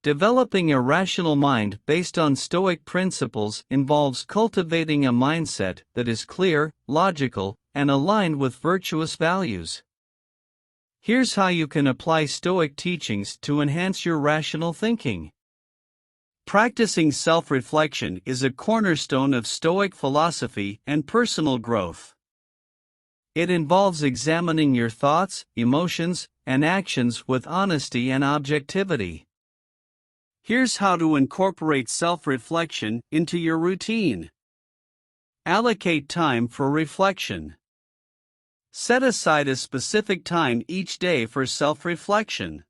Developing a rational mind based on Stoic principles involves cultivating a mindset that is clear, logical, and aligned with virtuous values. Here's how you can apply Stoic teachings to enhance your rational thinking. Practicing self-reflection is a cornerstone of Stoic philosophy and personal growth. It involves examining your thoughts, emotions, and actions with honesty and objectivity. Here's how to incorporate self-reflection into your routine. Allocate time for reflection. Set aside a specific time each day for self-reflection.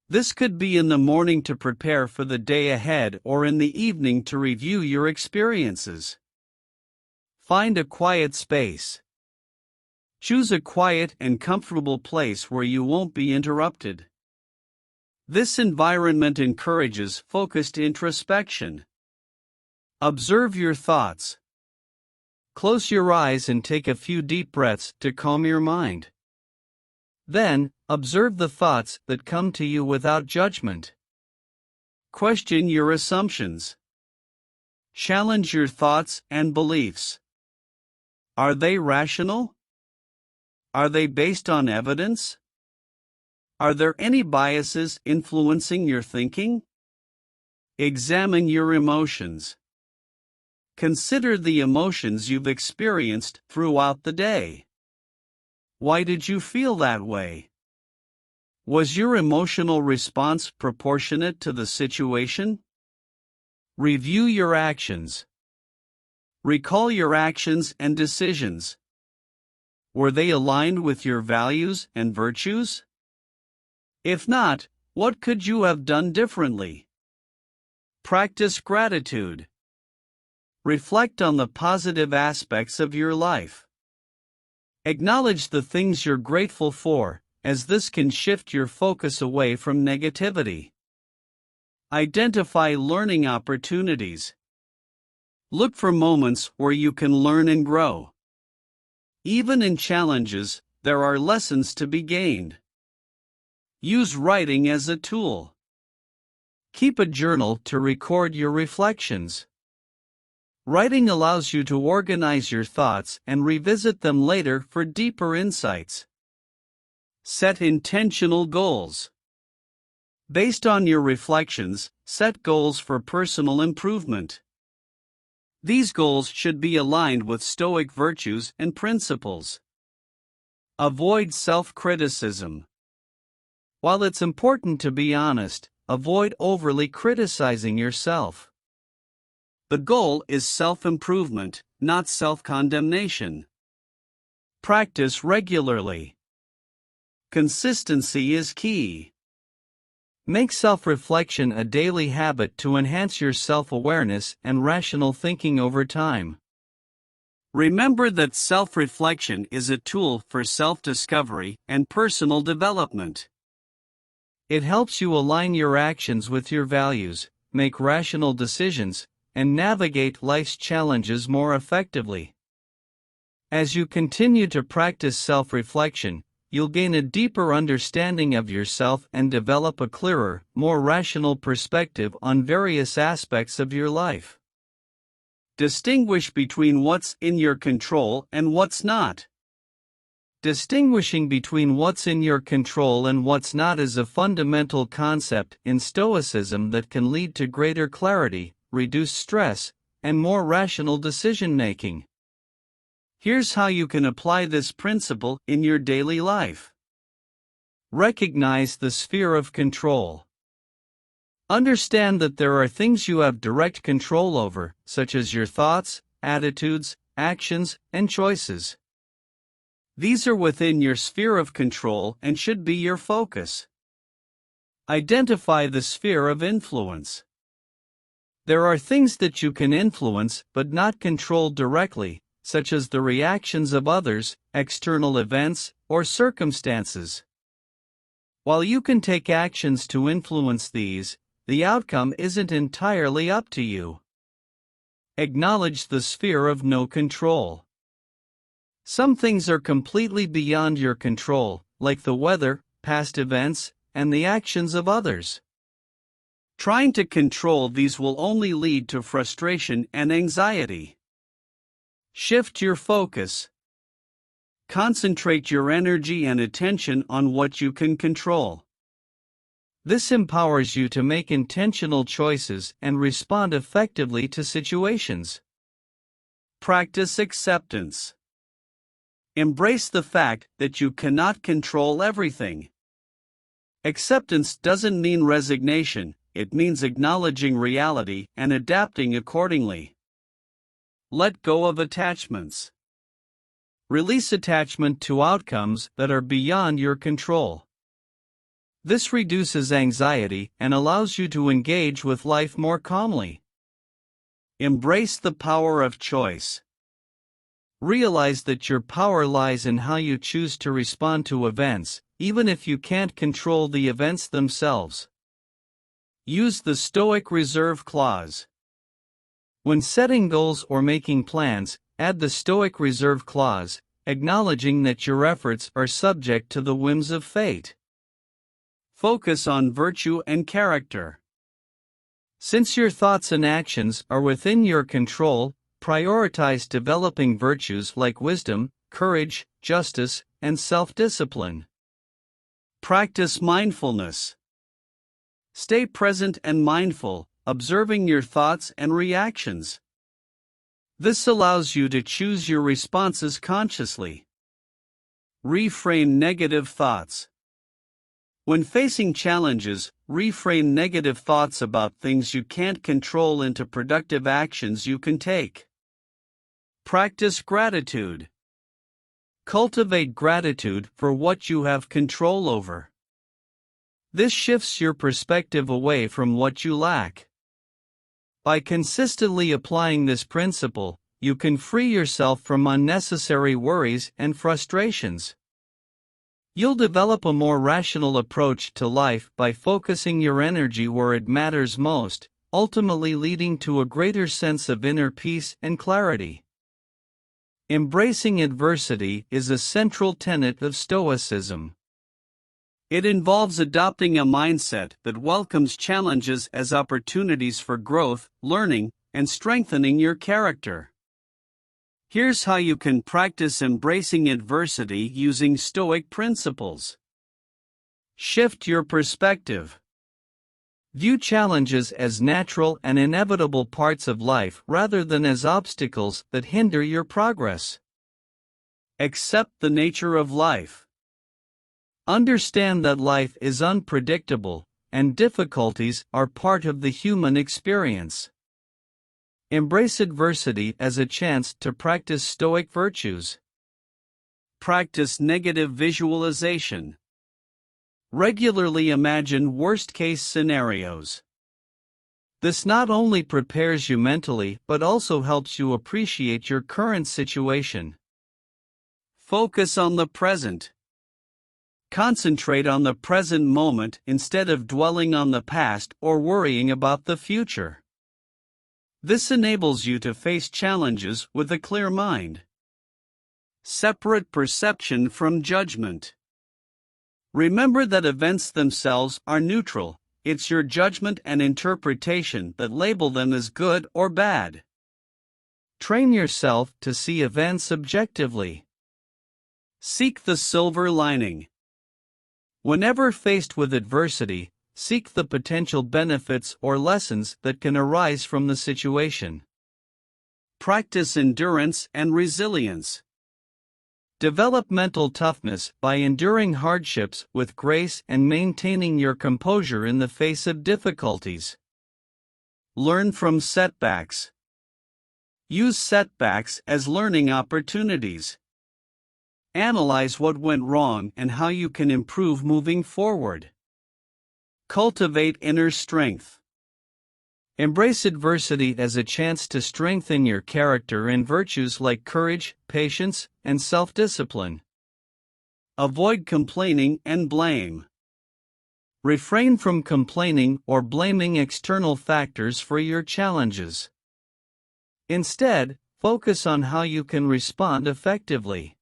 This could be in the morning to prepare for the day ahead or in the evening to review your experiences. Find a quiet space. Choose a quiet and comfortable place where you won't be interrupted. This environment encourages focused introspection. Observe your thoughts. Close your eyes and take a few deep breaths to calm your mind. Then, observe the thoughts that come to you without judgment. Question your assumptions. Challenge your thoughts and beliefs. Are they rational? Are they based on evidence? Are there any biases influencing your thinking? Examine your emotions. Consider the emotions you've experienced throughout the day. Why did you feel that way? Was your emotional response proportionate to the situation? Review your actions. Recall your actions and decisions. Were they aligned with your values and virtues? If not, what could you have done differently? Practice gratitude. Reflect on the positive aspects of your life. Acknowledge the things you're grateful for, as this can shift your focus away from negativity. Identify learning opportunities. Look for moments where you can learn and grow. Even in challenges, there are lessons to be gained. Use writing as a tool. Keep a journal to record your reflections. Writing allows you to organize your thoughts and revisit them later for deeper insights. Set intentional goals. Based on your reflections, set goals for personal improvement. These goals should be aligned with Stoic virtues and principles. Avoid self-criticism. While it's important to be honest, avoid overly criticizing yourself. The goal is self-improvement, not self-condemnation. Practice regularly. Consistency is key. Make self-reflection a daily habit to enhance your self-awareness and rational thinking over time. Remember that self-reflection is a tool for self-discovery and personal development. It helps you align your actions with your values, make rational decisions, and navigate life's challenges more effectively. As you continue to practice self-reflection, you'll gain a deeper understanding of yourself and develop a clearer, more rational perspective on various aspects of your life. Distinguish between what's in your control and what's not. Distinguishing between what's in your control and what's not is a fundamental concept in Stoicism that can lead to greater clarity, reduce stress, and more rational decision-making. Here's how you can apply this principle in your daily life. Recognize the sphere of control. Understand that there are things you have direct control over, such as your thoughts, attitudes, actions, and choices. These are within your sphere of control and should be your focus. Identify the sphere of influence. There are things that you can influence but not control directly, such as the reactions of others, external events, or circumstances. While you can take actions to influence these, the outcome isn't entirely up to you. Acknowledge the sphere of no control. Some things are completely beyond your control, like the weather, past events, and the actions of others. Trying to control these will only lead to frustration and anxiety. Shift your focus. Concentrate your energy and attention on what you can control. This empowers you to make intentional choices and respond effectively to situations. Practice acceptance. Embrace the fact that you cannot control everything. Acceptance doesn't mean resignation, it means acknowledging reality and adapting accordingly. Let go of attachments. Release attachment to outcomes that are beyond your control. This reduces anxiety and allows you to engage with life more calmly. Embrace the power of choice. Realize that your power lies in how you choose to respond to events, even if you can't control the events themselves. Use the Stoic reserve clause. When setting goals or making plans, add the Stoic reserve clause, acknowledging that your efforts are subject to the whims of fate. Focus on virtue and character. Since your thoughts and actions are within your control, prioritize developing virtues like wisdom, courage, justice, and self-discipline. Practice mindfulness. Stay present and mindful, observing your thoughts and reactions. This allows you to choose your responses consciously. Reframe negative thoughts. When facing challenges, reframe negative thoughts about things you can't control into productive actions you can take. Practice gratitude. Cultivate gratitude for what you have control over. This shifts your perspective away from what you lack. By consistently applying this principle, you can free yourself from unnecessary worries and frustrations. You'll develop a more rational approach to life by focusing your energy where it matters most, ultimately leading to a greater sense of inner peace and clarity. Embracing adversity is a central tenet of Stoicism. It involves adopting a mindset that welcomes challenges as opportunities for growth, learning, and strengthening your character. Here's how you can practice embracing adversity using Stoic principles. Shift your perspective. View challenges as natural and inevitable parts of life rather than as obstacles that hinder your progress. Accept the nature of life. Understand that life is unpredictable, and difficulties are part of the human experience. Embrace adversity as a chance to practice Stoic virtues. Practice negative visualization. Regularly imagine worst-case scenarios. This not only prepares you mentally but also helps you appreciate your current situation. Focus on the present. Concentrate on the present moment instead of dwelling on the past or worrying about the future. This enables you to face challenges with a clear mind. Separate perception from judgment. Remember that events themselves are neutral, it's your judgment and interpretation that label them as good or bad. Train yourself to see events objectively. Seek the silver lining. Whenever faced with adversity, seek the potential benefits or lessons that can arise from the situation. Practice endurance and resilience. Develop mental toughness by enduring hardships with grace and maintaining your composure in the face of difficulties. Learn from setbacks. Use setbacks as learning opportunities. Analyze what went wrong and how you can improve moving forward. Cultivate inner strength. Embrace adversity as a chance to strengthen your character in virtues like courage, patience, and self-discipline. Avoid complaining and blame. Refrain from complaining or blaming external factors for your challenges. Instead, focus on how you can respond effectively.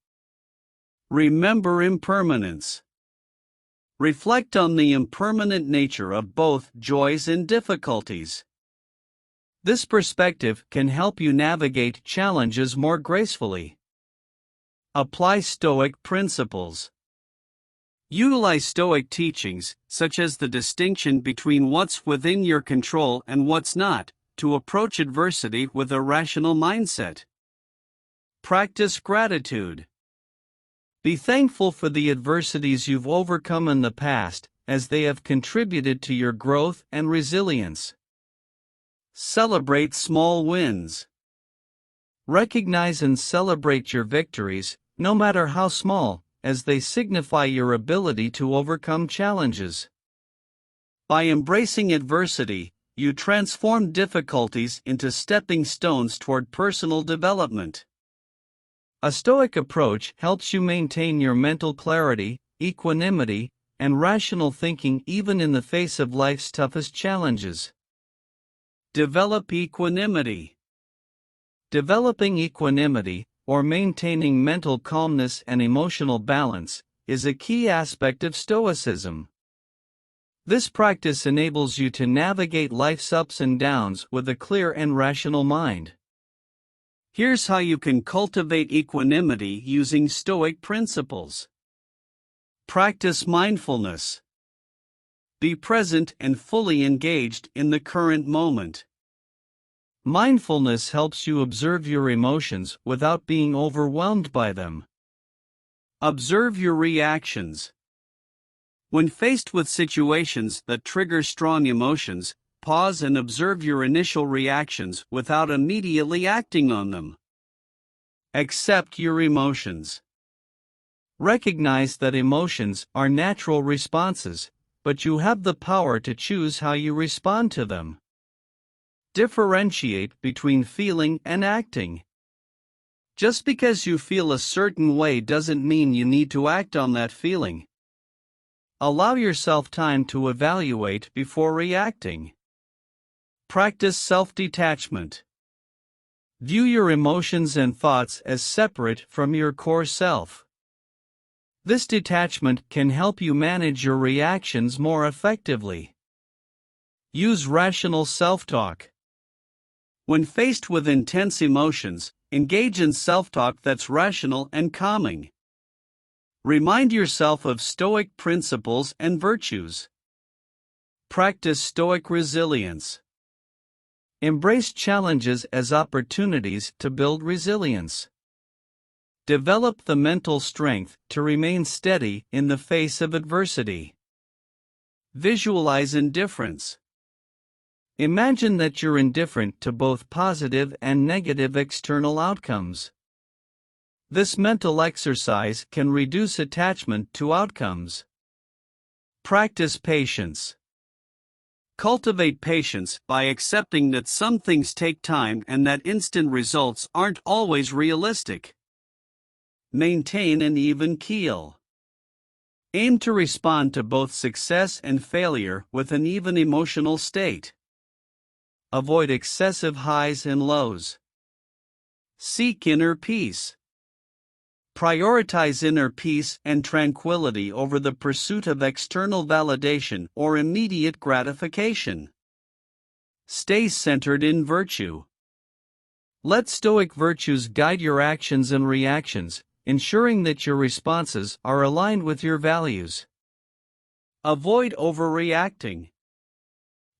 Remember impermanence. Reflect on the impermanent nature of both joys and difficulties. This perspective can help you navigate challenges more gracefully. Apply Stoic principles. Utilize Stoic teachings, such as the distinction between what's within your control and what's not, to approach adversity with a rational mindset. Practice gratitude. Be thankful for the adversities you've overcome in the past, as they have contributed to your growth and resilience. Celebrate small wins. Recognize and celebrate your victories, no matter how small, as they signify your ability to overcome challenges. By embracing adversity, you transform difficulties into stepping stones toward personal development. A Stoic approach helps you maintain your mental clarity, equanimity, and rational thinking even in the face of life's toughest challenges. Develop equanimity. Developing equanimity, or maintaining mental calmness and emotional balance, is a key aspect of Stoicism. This practice enables you to navigate life's ups and downs with a clear and rational mind. Here's how you can cultivate equanimity using Stoic principles. Practice mindfulness. Be present and fully engaged in the current moment. Mindfulness helps you observe your emotions without being overwhelmed by them. Observe your reactions. When faced with situations that trigger strong emotions, pause and observe your initial reactions without immediately acting on them. Accept your emotions. Recognize that emotions are natural responses, but you have the power to choose how you respond to them. Differentiate between feeling and acting. Just because you feel a certain way doesn't mean you need to act on that feeling. Allow yourself time to evaluate before reacting. Practice self-detachment. View your emotions and thoughts as separate from your core self. This detachment can help you manage your reactions more effectively. Use rational self-talk. When faced with intense emotions, engage in self-talk that's rational and calming. Remind yourself of Stoic principles and virtues. Practice Stoic resilience. Embrace challenges as opportunities to build resilience. Develop the mental strength to remain steady in the face of adversity. Visualize indifference. Imagine that you're indifferent to both positive and negative external outcomes. This mental exercise can reduce attachment to outcomes. Practice patience. Cultivate patience by accepting that some things take time and that instant results aren't always realistic. Maintain an even keel. Aim to respond to both success and failure with an even emotional state. Avoid excessive highs and lows. Seek inner peace. Prioritize inner peace and tranquility over the pursuit of external validation or immediate gratification. Stay centered in virtue. Let Stoic virtues guide your actions and reactions, ensuring that your responses are aligned with your values. Avoid overreacting.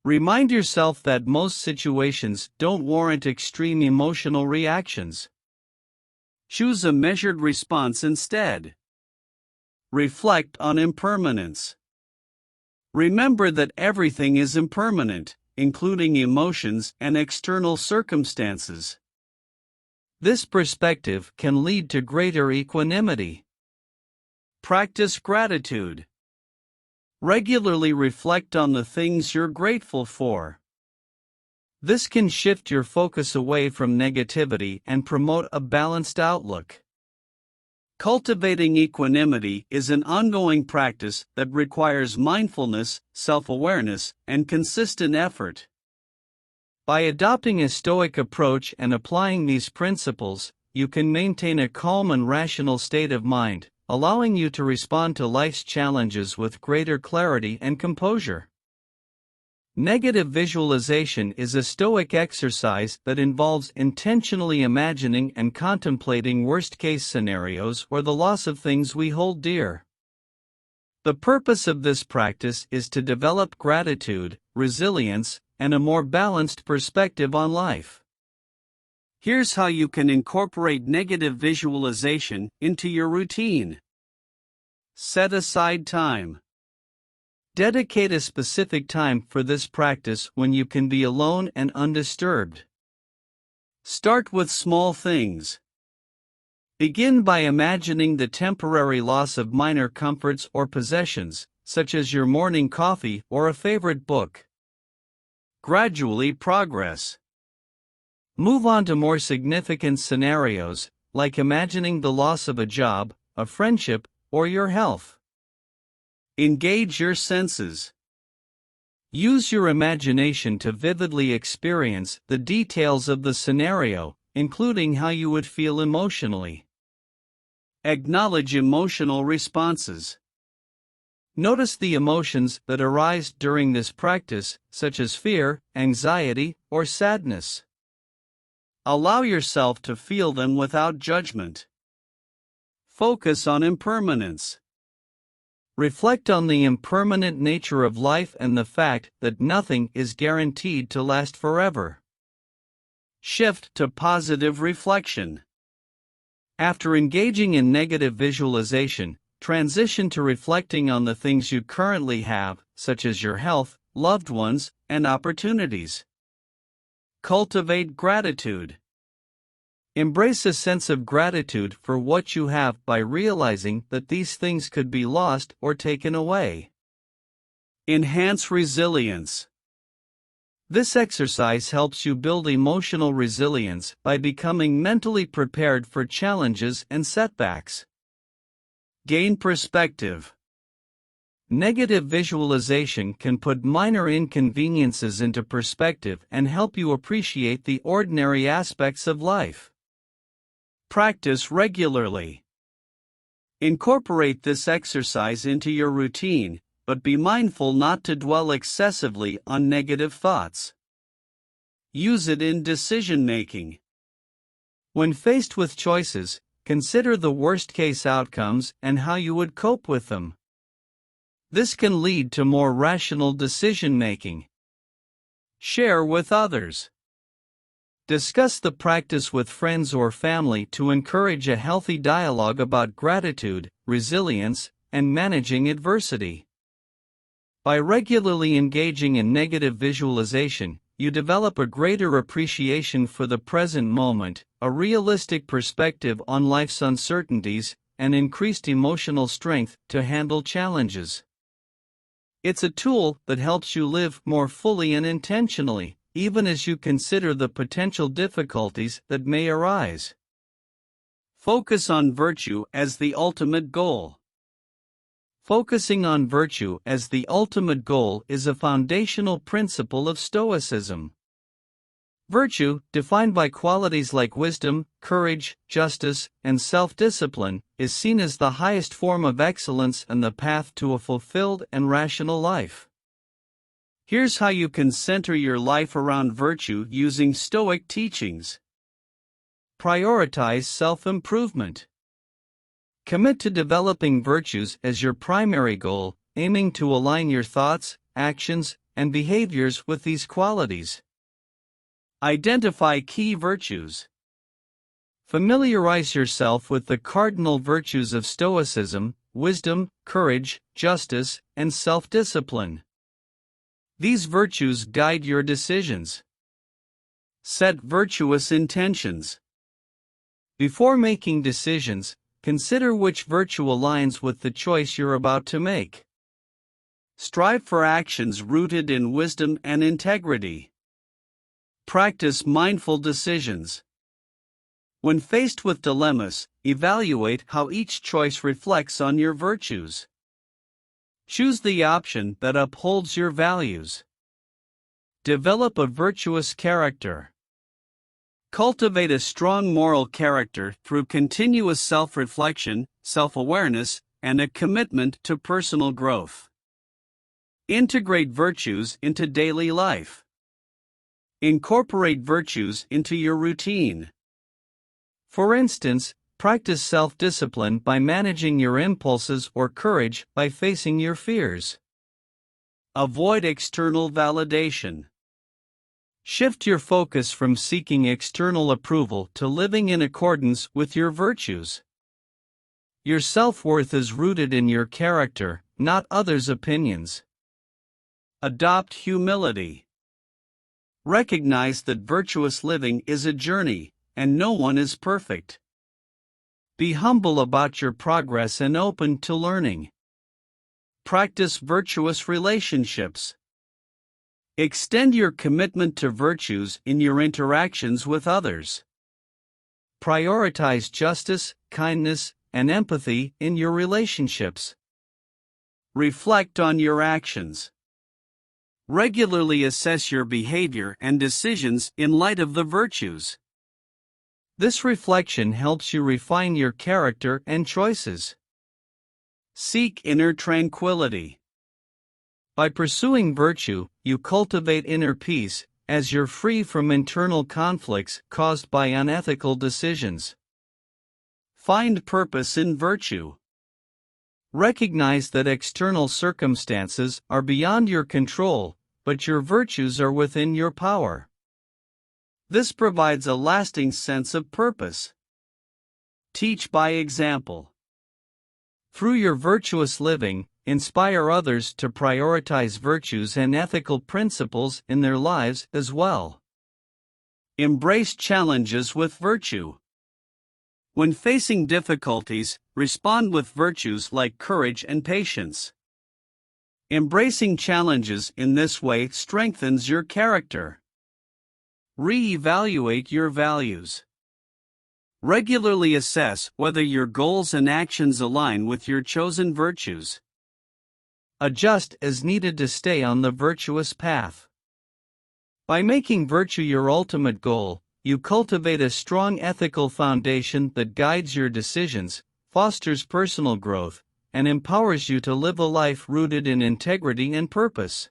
Remind yourself that most situations don't warrant extreme emotional reactions. Choose a measured response instead. Reflect on impermanence. Remember that everything is impermanent, including emotions and external circumstances. This perspective can lead to greater equanimity. Practice gratitude. Regularly reflect on the things you're grateful for. This can shift your focus away from negativity and promote a balanced outlook. Cultivating equanimity is an ongoing practice that requires mindfulness, self-awareness, and consistent effort. By adopting a Stoic approach and applying these principles, you can maintain a calm and rational state of mind, allowing you to respond to life's challenges with greater clarity and composure. Negative visualization is a Stoic exercise that involves intentionally imagining and contemplating worst-case scenarios or the loss of things we hold dear. The purpose of this practice is to develop gratitude, resilience, and a more balanced perspective on life. Here's how you can incorporate negative visualization into your routine. Set aside time. Dedicate a specific time for this practice when you can be alone and undisturbed. Start with small things. Begin by imagining the temporary loss of minor comforts or possessions, such as your morning coffee or a favorite book. Gradually progress. Move on to more significant scenarios, like imagining the loss of a job, a friendship, or your health. Engage your senses. Use your imagination to vividly experience the details of the scenario, including how you would feel emotionally. Acknowledge emotional responses. Notice the emotions that arise during this practice, such as fear, anxiety, or sadness. Allow yourself to feel them without judgment. Focus on impermanence. Reflect on the impermanent nature of life and the fact that nothing is guaranteed to last forever. Shift to positive reflection. After engaging in negative visualization, transition to reflecting on the things you currently have, such as your health, loved ones, and opportunities. Cultivate gratitude. Embrace a sense of gratitude for what you have by realizing that these things could be lost or taken away. Enhance resilience. This exercise helps you build emotional resilience by becoming mentally prepared for challenges and setbacks. Gain perspective. Negative visualization can put minor inconveniences into perspective and help you appreciate the ordinary aspects of life. Practice regularly. Incorporate this exercise into your routine, but be mindful not to dwell excessively on negative thoughts. Use it in decision-making. When faced with choices, consider the worst-case outcomes and how you would cope with them. This can lead to more rational decision-making. Share with others. Discuss the practice with friends or family to encourage a healthy dialogue about gratitude, resilience, and managing adversity. By regularly engaging in negative visualization, you develop a greater appreciation for the present moment, a realistic perspective on life's uncertainties, and increased emotional strength to handle challenges. It's a tool that helps you live more fully and intentionally, even as you consider the potential difficulties that may arise. Focus on virtue as the ultimate goal. Focusing on virtue as the ultimate goal is a foundational principle of Stoicism. Virtue, defined by qualities like wisdom, courage, justice, and self-discipline, is seen as the highest form of excellence and the path to a fulfilled and rational life. Here's how you can center your life around virtue using Stoic teachings. Prioritize self-improvement. Commit to developing virtues as your primary goal, aiming to align your thoughts, actions, and behaviors with these qualities. Identify key virtues. Familiarize yourself with the cardinal virtues of Stoicism: wisdom, courage, justice, and self-discipline. These virtues guide your decisions. Set virtuous intentions. Before making decisions, consider which virtue aligns with the choice you're about to make. Strive for actions rooted in wisdom and integrity. Practice mindful decisions. When faced with dilemmas, evaluate how each choice reflects on your virtues. Choose the option that upholds your values. Develop a virtuous character. Cultivate a strong moral character through continuous self-reflection, self-awareness, and a commitment to personal growth. Integrate virtues into daily life. Incorporate virtues into your routine. For instance, practice self-discipline by managing your impulses or courage by facing your fears. Avoid external validation. Shift your focus from seeking external approval to living in accordance with your virtues. Your self-worth is rooted in your character, not others' opinions. Adopt humility. Recognize that virtuous living is a journey, and no one is perfect. Be humble about your progress and open to learning. Practice virtuous relationships. Extend your commitment to virtues in your interactions with others. Prioritize justice, kindness, and empathy in your relationships. Reflect on your actions. Regularly assess your behavior and decisions in light of the virtues. This reflection helps you refine your character and choices. Seek inner tranquility. By pursuing virtue, you cultivate inner peace, as you're free from internal conflicts caused by unethical decisions. Find purpose in virtue. Recognize that external circumstances are beyond your control, but your virtues are within your power. This provides a lasting sense of purpose. Teach by example. Through your virtuous living, inspire others to prioritize virtues and ethical principles in their lives as well. Embrace challenges with virtue. When facing difficulties, respond with virtues like courage and patience. Embracing challenges in this way strengthens your character. Re-evaluate your values. Regularly assess whether your goals and actions align with your chosen virtues. Adjust as needed to stay on the virtuous path. By making virtue your ultimate goal, you cultivate a strong ethical foundation that guides your decisions, fosters personal growth, and empowers you to live a life rooted in integrity and purpose.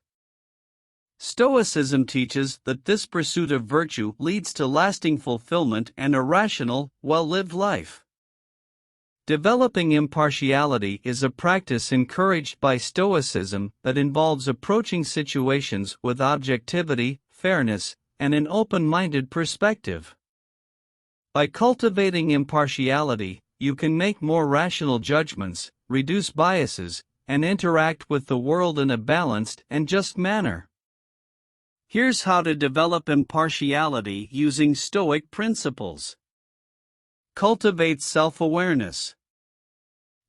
Stoicism teaches that this pursuit of virtue leads to lasting fulfillment and a rational, well-lived life. Developing impartiality is a practice encouraged by Stoicism that involves approaching situations with objectivity, fairness, and an open-minded perspective. By cultivating impartiality, you can make more rational judgments, reduce biases, and interact with the world in a balanced and just manner. Here's how to develop impartiality using Stoic principles. Cultivate self-awareness.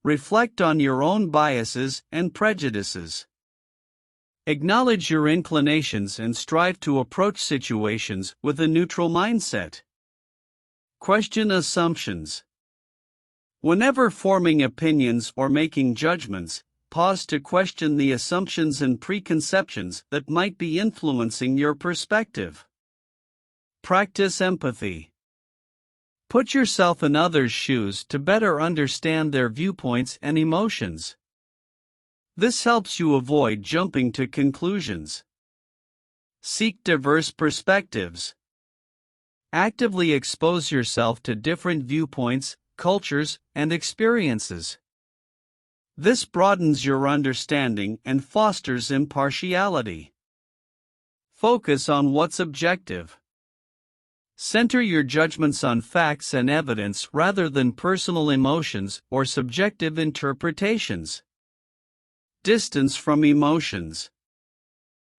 Reflect on your own biases and prejudices. Acknowledge your inclinations and strive to approach situations with a neutral mindset. Question assumptions. Whenever forming opinions or making judgments, pause to question the assumptions and preconceptions that might be influencing your perspective. Practice empathy. Put yourself in others' shoes to better understand their viewpoints and emotions. This helps you avoid jumping to conclusions. Seek diverse perspectives. Actively expose yourself to different viewpoints, cultures, and experiences. This broadens your understanding and fosters impartiality. Focus on what's objective. Center your judgments on facts and evidence rather than personal emotions or subjective interpretations. Distance from emotions.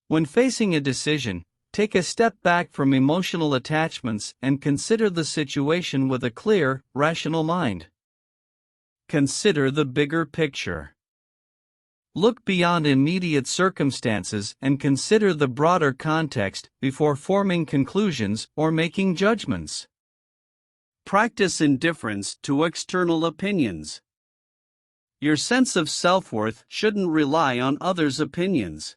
When facing a decision, take a step back from emotional attachments and consider the situation with a clear, rational mind. Consider the bigger picture. Look beyond immediate circumstances and consider the broader context before forming conclusions or making judgments. Practice indifference to external opinions. Your sense of self-worth shouldn't rely on others' opinions.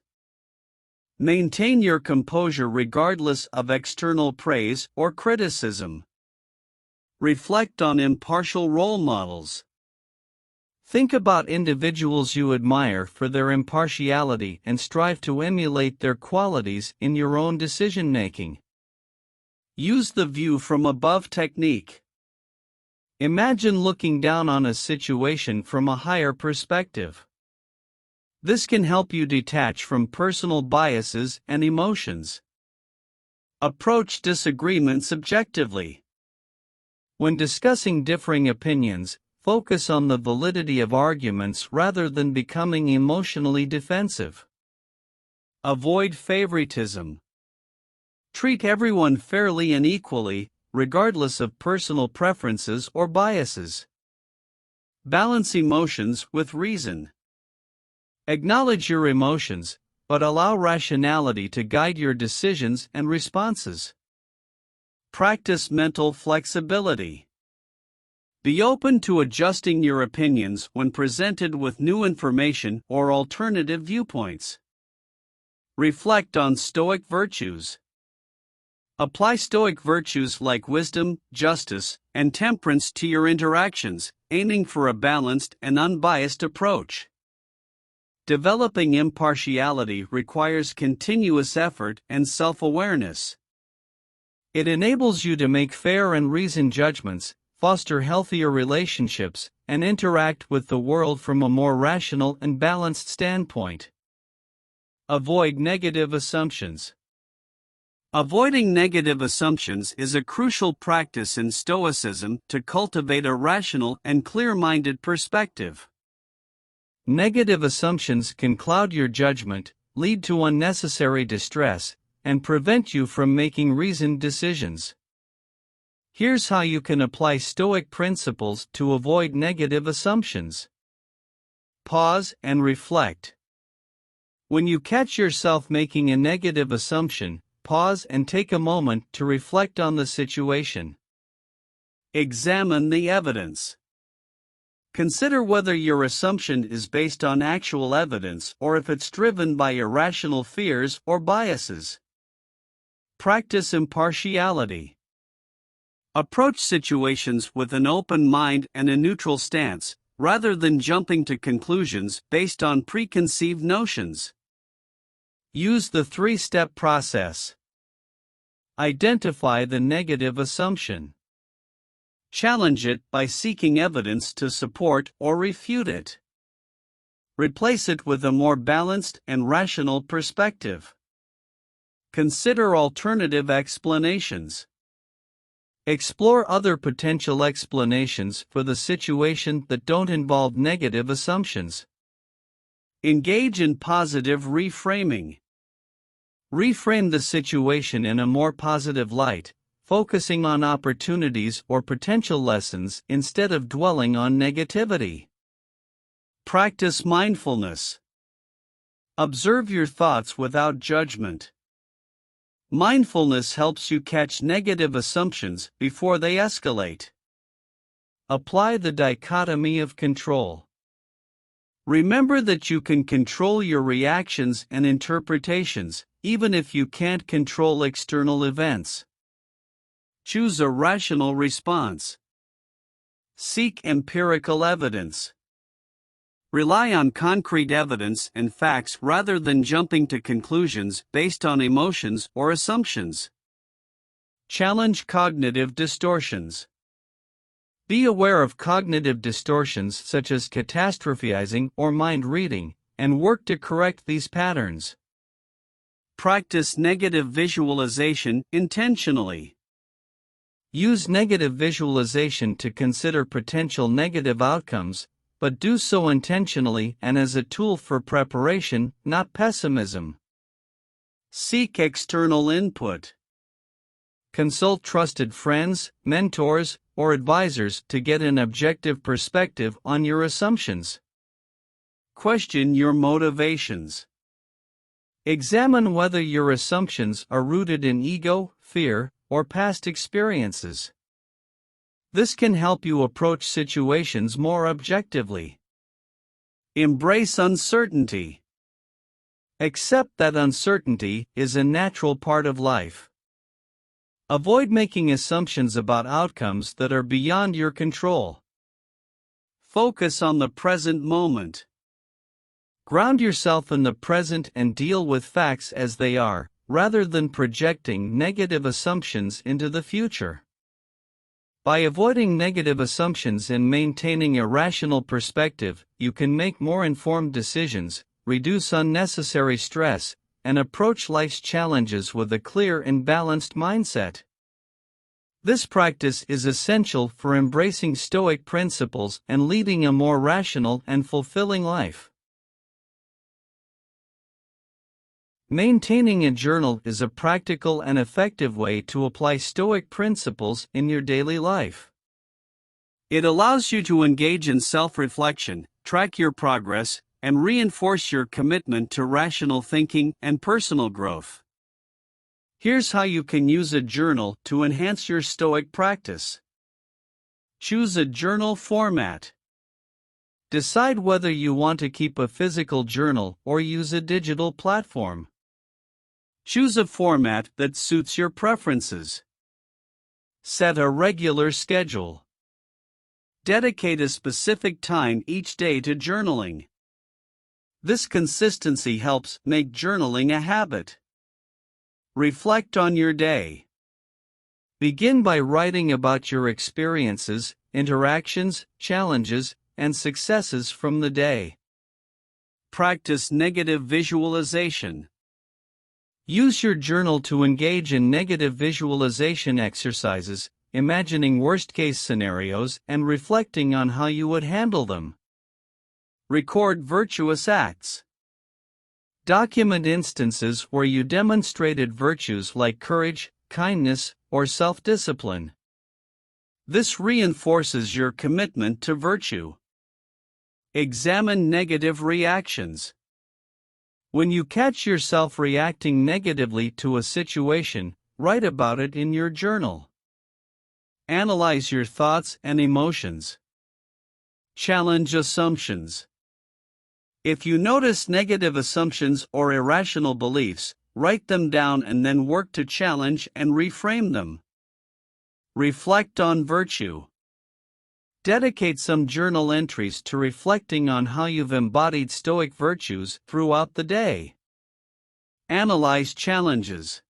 Maintain your composure regardless of external praise or criticism. Reflect on impartial role models. Think about individuals you admire for their impartiality and strive to emulate their qualities in your own decision-making. Use the view from above technique. Imagine looking down on a situation from a higher perspective. This can help you detach from personal biases and emotions. Approach disagreements objectively. When discussing differing opinions, focus on the validity of arguments rather than becoming emotionally defensive. Avoid favoritism. Treat everyone fairly and equally, regardless of personal preferences or biases. Balance emotions with reason. Acknowledge your emotions, but allow rationality to guide your decisions and responses. Practice mental flexibility. Be open to adjusting your opinions when presented with new information or alternative viewpoints. Reflect on Stoic virtues. Apply Stoic virtues like wisdom, justice, and temperance to your interactions, aiming for a balanced and unbiased approach. Developing impartiality requires continuous effort and self-awareness. It enables you to make fair and reasoned judgments, foster healthier relationships, and interact with the world from a more rational and balanced standpoint. Avoid negative assumptions. Avoiding negative assumptions is a crucial practice in Stoicism to cultivate a rational and clear-minded perspective. Negative assumptions can cloud your judgment, lead to unnecessary distress, and prevent you from making reasoned decisions. Here's how you can apply Stoic principles to avoid negative assumptions. Pause and reflect. When you catch yourself making a negative assumption, pause and take a moment to reflect on the situation. Examine the evidence. Consider whether your assumption is based on actual evidence or if it's driven by irrational fears or biases. Practice impartiality. Approach situations with an open mind and a neutral stance, rather than jumping to conclusions based on preconceived notions. Use the three-step process. Identify the negative assumption. Challenge it by seeking evidence to support or refute it. Replace it with a more balanced and rational perspective. Consider alternative explanations. Explore other potential explanations for the situation that don't involve negative assumptions. Engage in positive reframing. Reframe the situation in a more positive light, focusing on opportunities or potential lessons instead of dwelling on negativity. Practice mindfulness. Observe your thoughts without judgment. Mindfulness helps you catch negative assumptions before they escalate. Apply the dichotomy of control. Remember that you can control your reactions and interpretations, even if you can't control external events. Choose a rational response. Seek empirical evidence. Rely on concrete evidence and facts rather than jumping to conclusions based on emotions or assumptions. Challenge cognitive distortions. Be aware of cognitive distortions such as catastrophizing or mind reading, and work to correct these patterns. Practice negative visualization intentionally. Use negative visualization to consider potential negative outcomes, but do so intentionally and as a tool for preparation, not pessimism. Seek external input. Consult trusted friends, mentors, or advisors to get an objective perspective on your assumptions. Question your motivations. Examine whether your assumptions are rooted in ego, fear, or past experiences. This can help you approach situations more objectively. Embrace uncertainty. Accept that uncertainty is a natural part of life. Avoid making assumptions about outcomes that are beyond your control. Focus on the present moment. Ground yourself in the present and deal with facts as they are, rather than projecting negative assumptions into the future. By avoiding negative assumptions and maintaining a rational perspective, you can make more informed decisions, reduce unnecessary stress, and approach life's challenges with a clear and balanced mindset. This practice is essential for embracing Stoic principles and leading a more rational and fulfilling life. Maintaining a journal is a practical and effective way to apply Stoic principles in your daily life. It allows you to engage in self-reflection, track your progress, and reinforce your commitment to rational thinking and personal growth. Here's how you can use a journal to enhance your Stoic practice. Choose a journal format. Decide whether you want to keep a physical journal or use a digital platform. Choose a format that suits your preferences. Set a regular schedule. Dedicate a specific time each day to journaling. This consistency helps make journaling a habit. Reflect on your day. Begin by writing about your experiences, interactions, challenges, and successes from the day. Practice negative visualization. Use your journal to engage in negative visualization exercises, imagining worst-case scenarios and reflecting on how you would handle them. Record virtuous acts. Document instances where you demonstrated virtues like courage, kindness, or self-discipline. This reinforces your commitment to virtue. Examine negative reactions. When you catch yourself reacting negatively to a situation, write about it in your journal. Analyze your thoughts and emotions. Challenge assumptions. If you notice negative assumptions or irrational beliefs, write them down and then work to challenge and reframe them. Reflect on virtue. Dedicate some journal entries to reflecting on how you've embodied Stoic virtues throughout the day. Analyze challenges.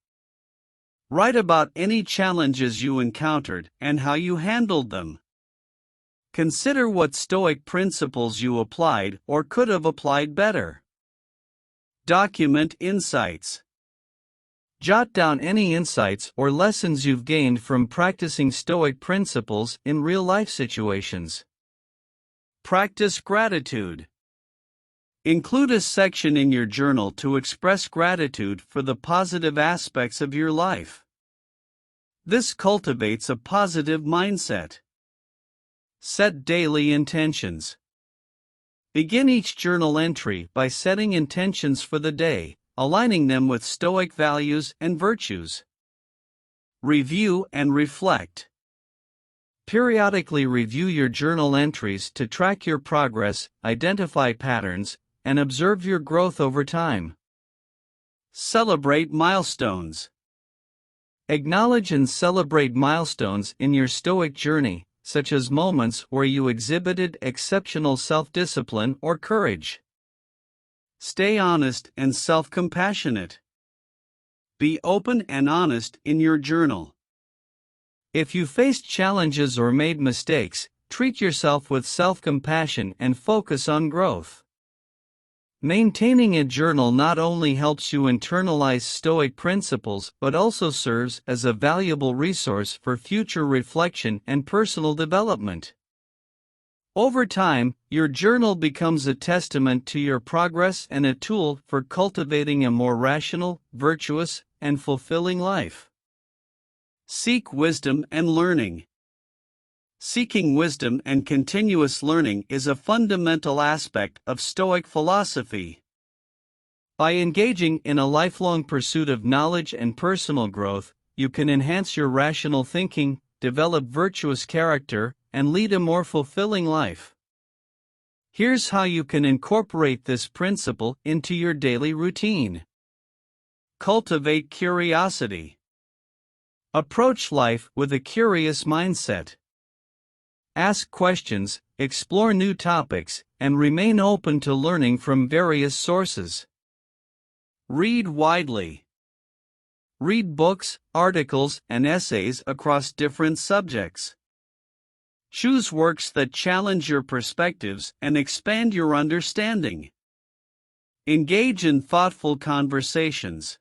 Write about any challenges you encountered and how you handled them. Consider what Stoic principles you applied or could have applied better. Document insights. Jot down any insights or lessons you've gained from practicing Stoic principles in real-life situations. Practice gratitude. Include a section in your journal to express gratitude for the positive aspects of your life. This cultivates a positive mindset. Set daily intentions. Begin each journal entry by setting intentions for the day, aligning them with Stoic values and virtues. Review and reflect. Periodically review your journal entries to track your progress, identify patterns, and observe your growth over time. Celebrate milestones. Acknowledge and celebrate milestones in your Stoic journey, such as moments where you exhibited exceptional self-discipline or courage. Stay honest and self-compassionate. Be open and honest in your journal. If you faced challenges or made mistakes, treat yourself with self-compassion and focus on growth. Maintaining a journal not only helps you internalize Stoic principles but also serves as a valuable resource for future reflection and personal development. Over time, your journal becomes a testament to your progress and a tool for cultivating a more rational, virtuous, and fulfilling life. Seek wisdom and learning. Seeking wisdom and continuous learning is a fundamental aspect of Stoic philosophy. By engaging in a lifelong pursuit of knowledge and personal growth, you can enhance your rational thinking, develop virtuous character, and lead a more fulfilling life. Here's how you can incorporate this principle into your daily routine. Cultivate curiosity. Approach life with a curious mindset. Ask questions, explore new topics, and remain open to learning from various sources. Read widely. Read books, articles, and essays across different subjects. Choose works that challenge your perspectives and expand your understanding. Engage in thoughtful conversations.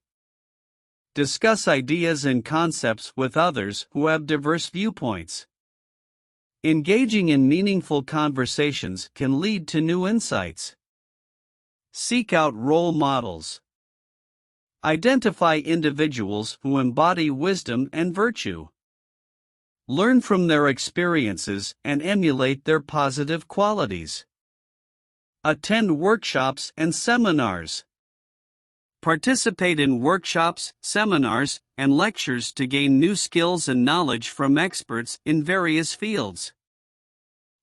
Discuss ideas and concepts with others who have diverse viewpoints. Engaging in meaningful conversations can lead to new insights. Seek out role models. Identify individuals who embody wisdom and virtue. Learn from their experiences and emulate their positive qualities. Attend workshops and seminars. Participate in workshops, seminars, and lectures to gain new skills and knowledge from experts in various fields.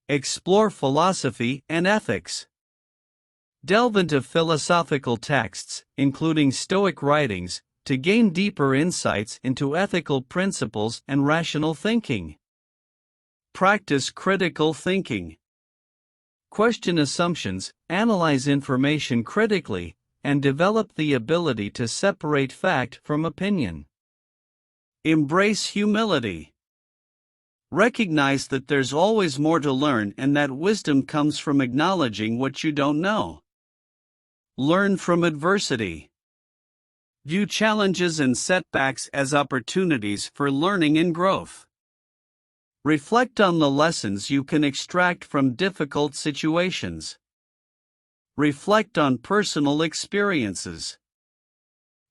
Explore philosophy and ethics. Delve into philosophical texts, including Stoic writings, to gain deeper insights into ethical principles and rational thinking. Practice critical thinking. Question assumptions, analyze information critically, and develop the ability to separate fact from opinion. Embrace humility. Recognize that there's always more to learn and that wisdom comes from acknowledging what you don't know. Learn from adversity. View challenges and setbacks as opportunities for learning and growth. Reflect on the lessons you can extract from difficult situations. Reflect on personal experiences.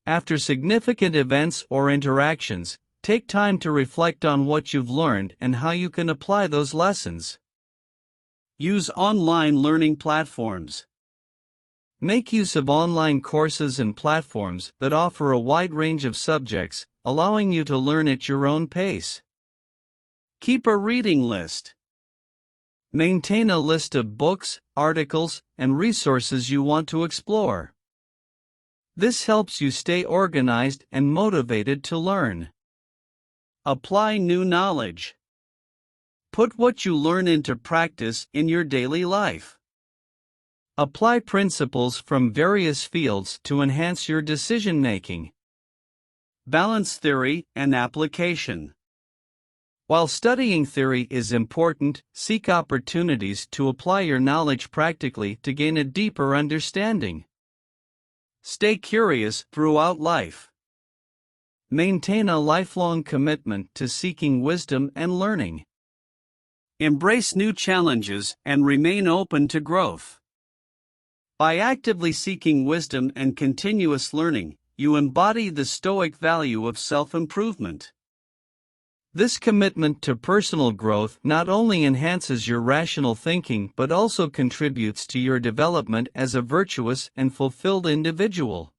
After significant events or interactions, take time to reflect on what you've learned and how you can apply those lessons. Use online learning platforms. Make use of online courses and platforms that offer a wide range of subjects, allowing you to learn at your own pace. Keep a reading list. Maintain a list of books, articles, and resources you want to explore. This helps you stay organized and motivated to learn. Apply new knowledge. Put what you learn into practice in your daily life. Apply principles from various fields to enhance your decision-making. Balance theory and application. While studying theory is important, seek opportunities to apply your knowledge practically to gain a deeper understanding. Stay curious throughout life. Maintain a lifelong commitment to seeking wisdom and learning. Embrace new challenges and remain open to growth. By actively seeking wisdom and continuous learning, you embody the Stoic value of self-improvement. This commitment to personal growth not only enhances your rational thinking but also contributes to your development as a virtuous and fulfilled individual.